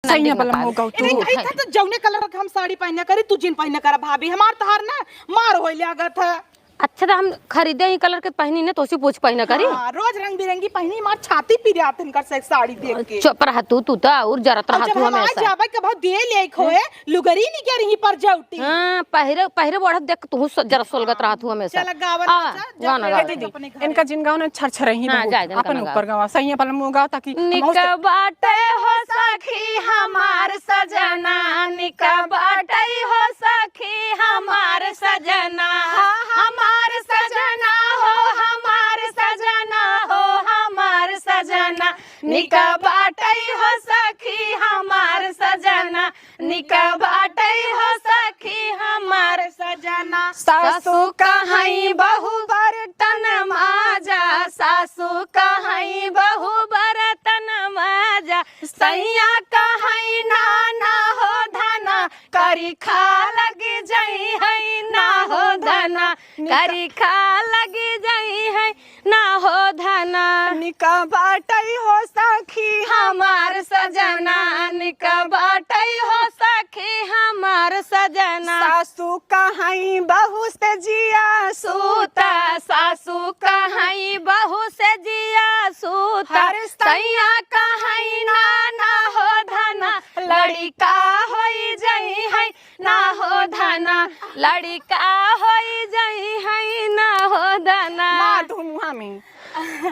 सही बलम हो गौ तू तो जौने कलर का हम साड़ी पहने करी तू जिन पहने कर भाभी हमार तहार ना मार होइले लागत है। अच्छा तो हम खरीदे ही कलर के पहनी ने तो उसी पूछ पहना करी। हां रोज रंग बिरंगी पहनी मार छाती पीरे आतन कर से साड़ी देख के। चुप रह तू तो और जरत रह तू हमेशा। जाबे के बहुत दे ले खोए लुगरी नहीं के रही पर जाउटी। हां पहरे पहरे बढ़त देख तू जरा सोलगत रह तू हमेशा। चल गावन गाना गा दीदी इनका जिन गाँव ना छरछरही अपन ऊपर गावा सही बलम हो गाओ ताकि निका बाटे हो सखी हमार सजना निका बाटे हो सखी हमार सजना हमार सजना हो हमार सजना हो हमार सजना निका बाटे हो सखी हमार सजना निका बाटे हो सखी हमार सजना सासू कहाई बहू बर्तन माजा सासू कहाई बहू बर्तन माजा सैया कहाई नाना हो धना करी खा लगी जाई है ना हो धना करी खा लगी जाई है ना हो धना निका बाटई हो सखी हमार सजना निका बाटई हो सखी हमार सजना सासू कहाई बहू से जिया सूता सासू कहाई बहू से जिया सूता सैया कहाई नाना हो धना लड़का होई जाई है ना हो धना लड़का होई जाई है ना हो धना मार दू मुहा में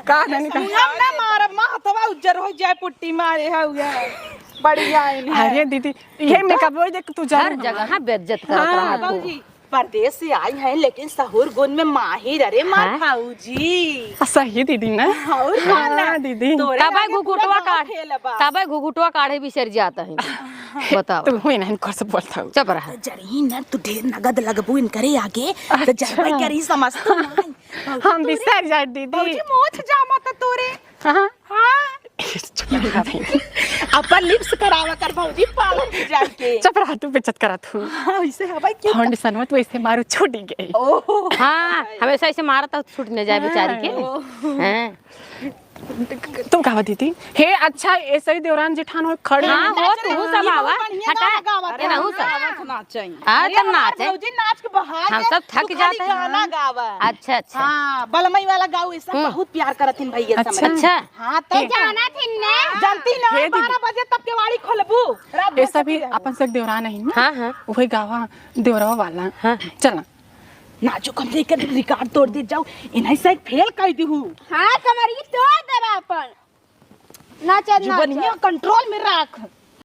का नहीं का हम ना मारब माथवा उज्जर हो जाए पुट्टी मारे हुए बढ़िया है। अरे दीदी ये मेकअप वो देख तू जा हर जगह बेइज्जत करत रहा तू बाबूजी परदेश से आई हैं लेकिन सहूर गुण में माहिर अरे मार भाऊजी सही दीदी ना और हाँ दीदी तबे घुघुटवा काढ़ तबे घुघुटवा काढ़े भी सर जाता है बताओ तू हुई ना इनको से बोलता हूँ चुप रहा जरी न तू ढेर नगद लगबू इन करे आगे तो जरबे करी समझतो हम भी सर जाए दीदी भाऊजी मोछ जामा त तोरे हाँ हां अपन लिप्स करावा कर भाऊजी पालन की जाके चुप रहा तू बेचत करा तू ऐसे हवाई क्यों फाउंडेशन में तो ऐसे मारो छूट गई ओह हाँ हमेशा ऐसे मारता छूट न जाए बेचारी के हैं तुम कहा दीदी हे अच्छा ऐसे ही देवरान जेठान हो खड़े हाँ हो तू सब आवा हटा अरे रहू सब आ तब नाचे भाऊजी नाच के बहार हम सब थक जाते हैं गाना गावा अच्छा अच्छा हां बलमई वाला गाओ ऐसा बहुत प्यार करथिन भैया समझ अच्छा हां तो जाना थिन ने जानती ना 12 बजे तक केवाड़ी खोलबू ऐसा भी अपन से देवरान है ना हाँ हाँ वही गावा देवरावा वाला हाँ चल नाचो कम लेकर रिकॉर्ड तोड़ दे जाओ इन्हीं से फेल कर दी हूं हां कमरी तोड़ देबा अपन नाच जुबनिया कंट्रोल में रख